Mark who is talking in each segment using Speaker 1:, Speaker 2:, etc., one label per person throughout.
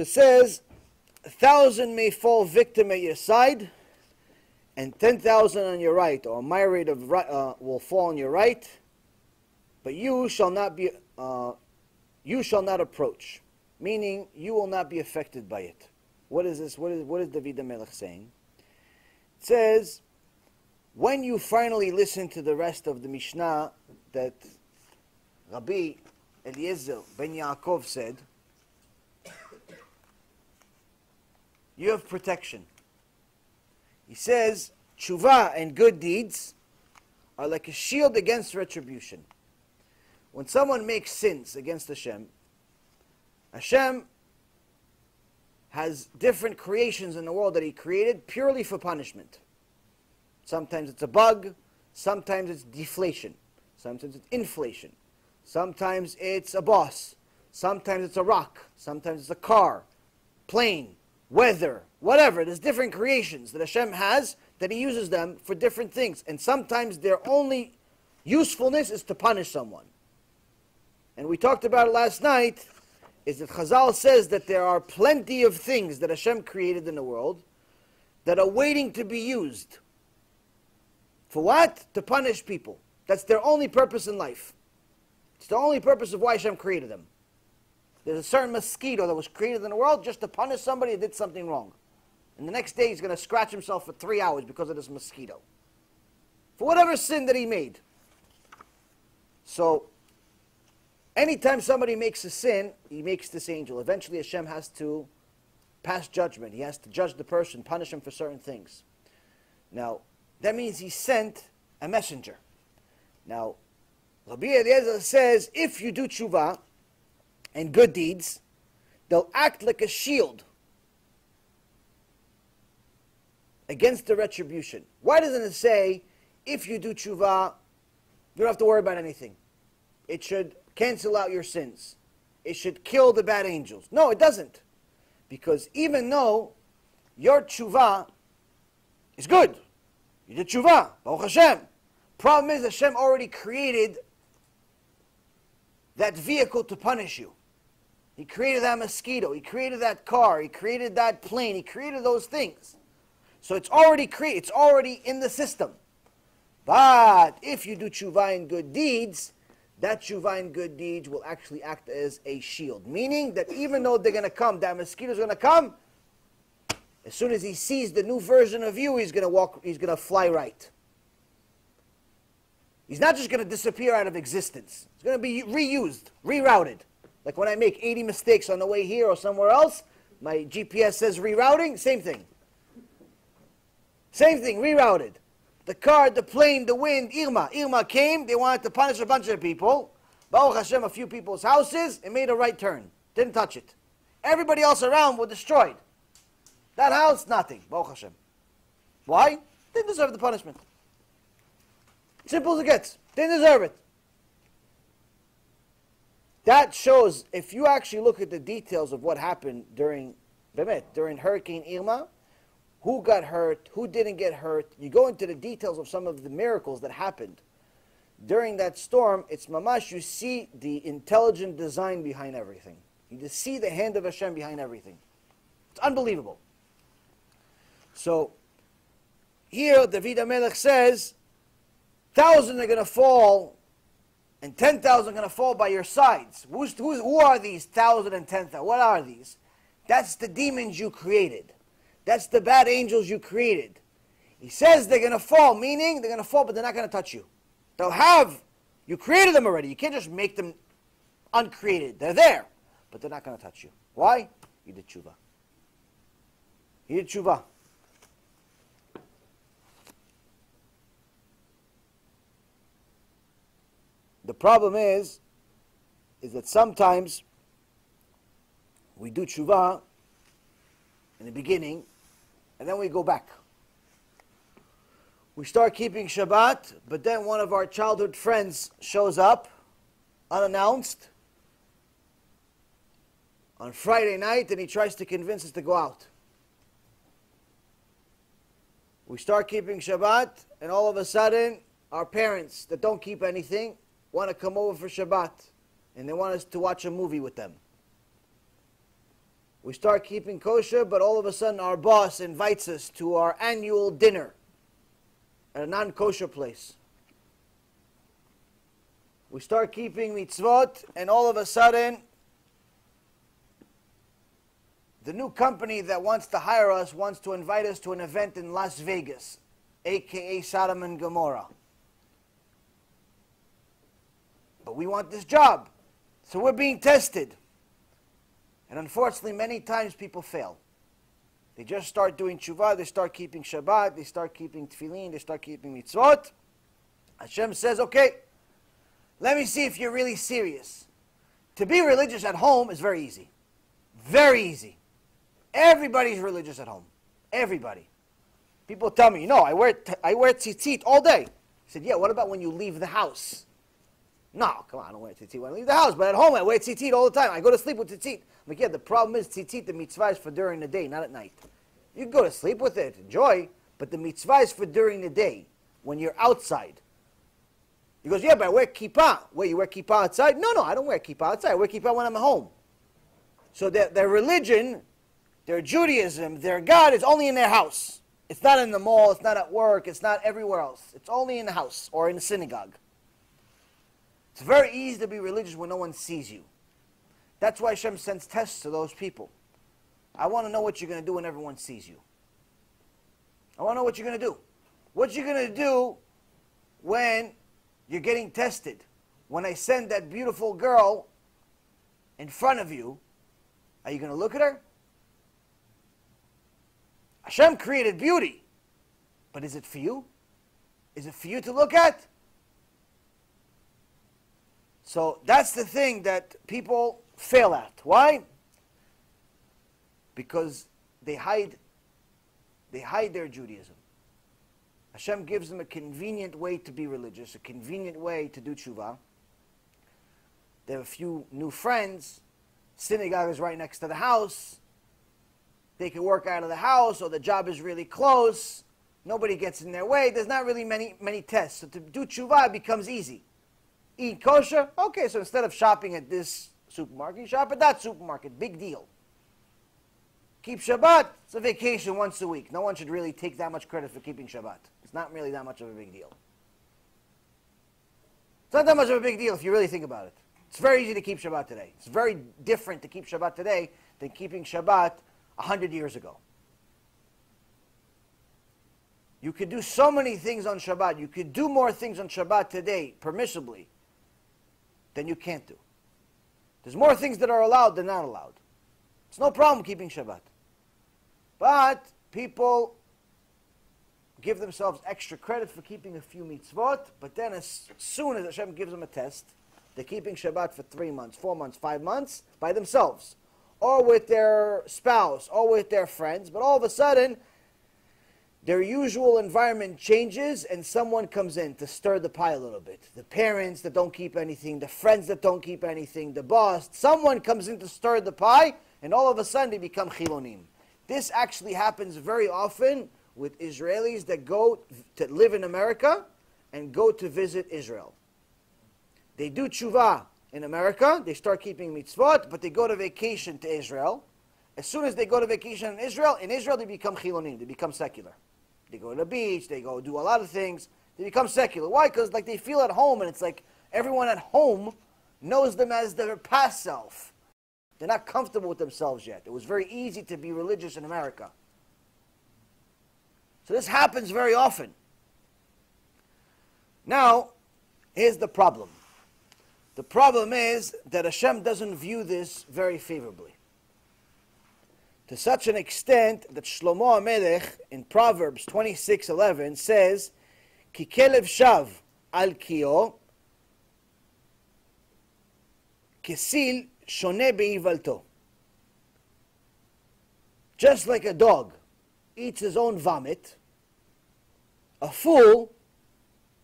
Speaker 1: So it says, 1,000 may fall victim at your side, and 10,000 on your right, or a myriad of will fall on your right, but you shall not approach, meaning you will not be affected by it. What is this? What is David HaMelech saying? It says, when you finally listen to the rest of the Mishnah that Rabbi Eliezer ben Yaakov said, you have protection. He says, TeShuva and good deeds are like a shield against retribution. When someone makes sins against Hashem, Hashem has different creations in the world that He created purely for punishment. Sometimes it's a bug, sometimes it's deflation, sometimes it's inflation, sometimes it's a boss, sometimes it's a rock, sometimes it's a car, plane, weather, whatever. There's different creations that Hashem has that He uses them for different things. And sometimes their only usefulness is to punish someone. And we talked about it last night, is that Chazal says that there are plenty of things that Hashem created in the world that are waiting to be used. For what? To punish people. That's their only purpose in life. It's the only purpose of why Hashem created them. There's a certain mosquito that was created in the world just to punish somebody that did something wrong. And the next day he's going to scratch himself for 3 hours because of this mosquito. For whatever sin that he made. So, anytime somebody makes a sin, he makes this angel. Eventually Hashem has to pass judgment. He has to judge the person, punish him for certain things. Now, that means He sent a messenger. Now, Rabbi Eliezer says, if you do TeShuva and good deeds, they'll act like a shield against the retribution. Why doesn't it say, if you do TeShuva, you don't have to worry about anything? It should cancel out your sins. It should kill the bad angels. No, it doesn't. Because even though your TeShuva is good, you did TeShuva, Baruch Hashem. Problem is, Hashem already created that vehicle to punish you. He created that mosquito. He created that car. He created that plane. He created those things. So it's already created. It's already in the system. But if you do TeShuva and good deeds, that TeShuva and good deeds will actually act as a shield. Meaning that even though they're going to come, that mosquito's going to come, as soon as he sees the new version of you, he's going to fly right. He's not just going to disappear out of existence. It's going to be reused, rerouted. Like when I make 80 mistakes on the way here or somewhere else, my GPS says rerouting, same thing. Same thing, rerouted. The car, the plane, the wind, Irma. Irma came, they wanted to punish a bunch of people. Baruch Hashem, a few people's houses, it made a right turn. Didn't touch it. Everybody else around were destroyed. That house, nothing. Baruch Hashem. Why? Didn't deserve the punishment. Simple as it gets. Didn't deserve it. That shows, if you actually look at the details of what happened during Hurricane Irma, who got hurt, who didn't get hurt, you go into the details of some of the miracles that happened during that storm, it's mamash, you see the intelligent design behind everything. You just see the hand of Hashem behind everything. It's unbelievable. So, here David HaMelech says, 1,000 are going to fall, and 10,000 are going to fall by your sides. Who are these 1,000 and 10,000? What are these? That's the demons you created. That's the bad angels you created. He says they're going to fall, meaning they're going to fall, but they're not going to touch you. You created them already. You can't just make them uncreated. They're there, but they're not going to touch you. Why? You did TeShuva. You did TeShuva. The problem is that sometimes we do TeShuva in the beginning, and then we go back. We start keeping Shabbat, but then one of our childhood friends shows up, unannounced, on Friday night, and he tries to convince us to go out. We start keeping Shabbat, and all of a sudden, our parents that don't keep anything want to come over for Shabbat, and they want us to watch a movie with them. We start keeping kosher, but all of a sudden our boss invites us to our annual dinner at a non-kosher place. We start keeping mitzvot, and all of a sudden, the new company that wants to hire us wants to invite us to an event in Las Vegas, aka Sodom and Gomorrah. But we want this job, so we're being tested. And unfortunately, many times people fail. They just start doing tshuva, they start keeping Shabbat, they start keeping tefillin, they start keeping mitzvot. Hashem says, okay, let me see if you're really serious. To be religious at home is very easy. Very easy. Everybody's religious at home. Everybody. People tell me, I wear tzitzit all day. I said, yeah, what about when you leave the house? No, come on, I don't wear tzitzit when I leave the house, but at home I wear tzitzit all the time. I go to sleep with tzitzit. I'm like, yeah, the problem is tzitzit, the mitzvah is for during the day, not at night. You can go to sleep with it, enjoy, but the mitzvah is for during the day, when you're outside. He goes, yeah, but I wear kippah. Wait, you wear kippah outside? No, I don't wear kippah outside. I wear kippah when I'm at home. So their religion, their Judaism, their God is only in their house. It's not in the mall, it's not at work, it's not everywhere else. It's only in the house or in the synagogue. It's very easy to be religious when no one sees you. That's why Hashem sends tests to those people. I want to know what you're going to do when everyone sees you. I want to know what you're going to do. What you're going to do when you're getting tested. When I send that beautiful girl in front of you, are you going to look at her? Hashem created beauty, but is it for you? Is it for you to look at? So that's the thing that people fail at. Why? Because they hide their Judaism. Hashem gives them a convenient way to be religious, a convenient way to do tshuva. They have a few new friends. Synagogue is right next to the house. They can work out of the house, or the job is really close. Nobody gets in their way. There's not really many tests. So to do tshuva becomes easy. Eat kosher? Okay, so instead of shopping at this supermarket, you shop at that supermarket. Big deal. Keep Shabbat? It's a vacation once a week. No one should really take that much credit for keeping Shabbat. It's not really that much of a big deal. It's not that much of a big deal if you really think about it. It's very easy to keep Shabbat today. It's very different to keep Shabbat today than keeping Shabbat 100 years ago. You could do so many things on Shabbat. You could do more things on Shabbat today, permissibly, than you can't do. There's more things that are allowed than not allowed. It's no problem keeping Shabbat. But people give themselves extra credit for keeping a few mitzvot, but then as soon as Hashem gives them a test, they're keeping Shabbat for 3 months, 4 months, 5 months by themselves, or with their spouse, or with their friends, but all of a sudden, their usual environment changes and someone comes in to stir the pie a little bit. The parents that don't keep anything, the friends that don't keep anything, the boss, someone comes in to stir the pie, and all of a sudden they become chilonim. This actually happens very often with Israelis that go to live in America and go to visit Israel. They do tshuva in America, they start keeping mitzvot, but they go to vacation to Israel. As soon as they go to vacation in Israel they become chilonim, they become secular. They go to the beach, they go do a lot of things, they become secular. Why? Because like they feel at home, and it's like everyone at home knows them as their past self. They're not comfortable with themselves yet. It was very easy to be religious in America. So this happens very often. Now, here's the problem. The problem is that Hashem doesn't view this very favorably. To such an extent that Shlomo HaMelech in Proverbs 26:11 says, Ki kelev shav al kio, kesil shone be'ivalto. Just like a dog eats his own vomit, a fool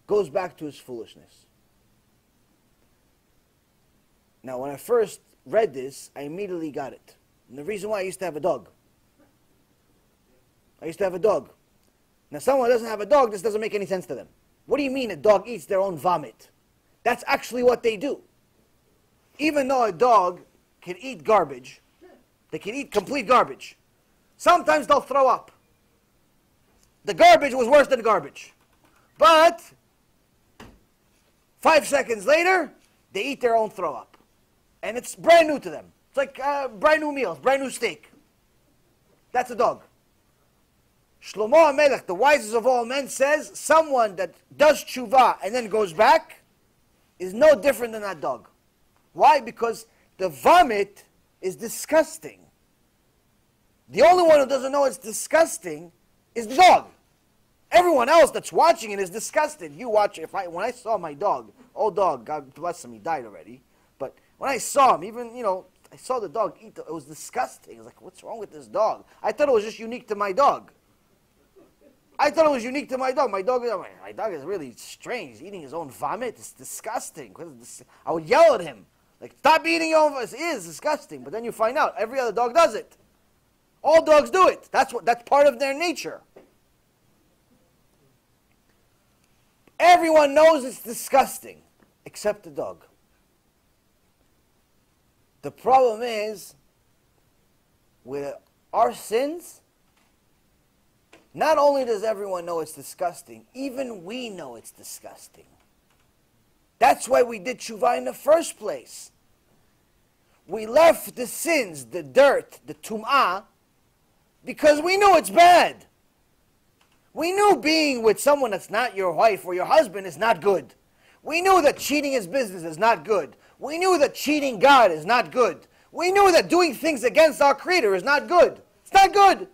Speaker 1: goes back to his foolishness. Now, when I first read this, I immediately got it. And the reason why I used to have a dog. Now, someone who doesn't have a dog, this doesn't make any sense to them. What do you mean a dog eats their own vomit? That's actually what they do. Even though a dog can eat garbage, They can eat complete garbage. Sometimes they'll throw up. The garbage was worse than garbage. But 5 seconds later, they eat their own throw up. And it's brand new to them. It's like brand new meals, brand new steak. That's a dog. Shlomo HaMelech, the wisest of all men, says someone that does tshuva and then goes back is no different than that dog. Why? Because the vomit is disgusting. The only one who doesn't know it's disgusting is the dog. Everyone else that's watching it is disgusted. You watch it. When I saw my dog, old dog, God bless him, he died already. But when I saw him, even, I saw the dog eat, it was disgusting. I was like, what's wrong with this dog? I thought it was just unique to my dog. My dog is really strange. He's eating his own vomit. It's disgusting. I would yell at him. Like, stop eating your own vomit. It is disgusting. But then you find out, every other dog does it. All dogs do it. That's part of their nature. Everyone knows it's disgusting, except the dog. The problem is, with our sins, not only does everyone know it's disgusting, even we know it's disgusting. That's why we did tshuva in the first place. We left the sins, the dirt, the tum'ah, because we knew it's bad. We knew being with someone that's not your wife or your husband is not good. We knew that cheating his business is not good. We knew that cheating God is not good. We knew that doing things against our Creator is not good. It's not good.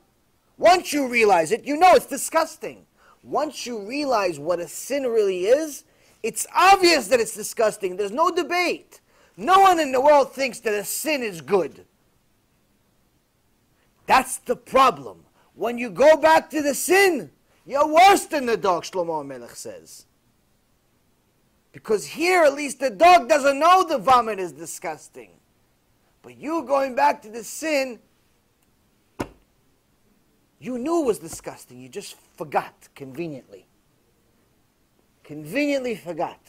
Speaker 1: Once you realize it, you know it's disgusting. Once you realize what a sin really is, it's obvious that it's disgusting. There's no debate. No one in the world thinks that a sin is good. That's the problem. When you go back to the sin, you're worse than the dog, Shlomo HaMelech says. Because here, at least the dog doesn't know the vomit is disgusting. But you going back to the sin, you knew it was disgusting. You just forgot, conveniently. Conveniently forgot.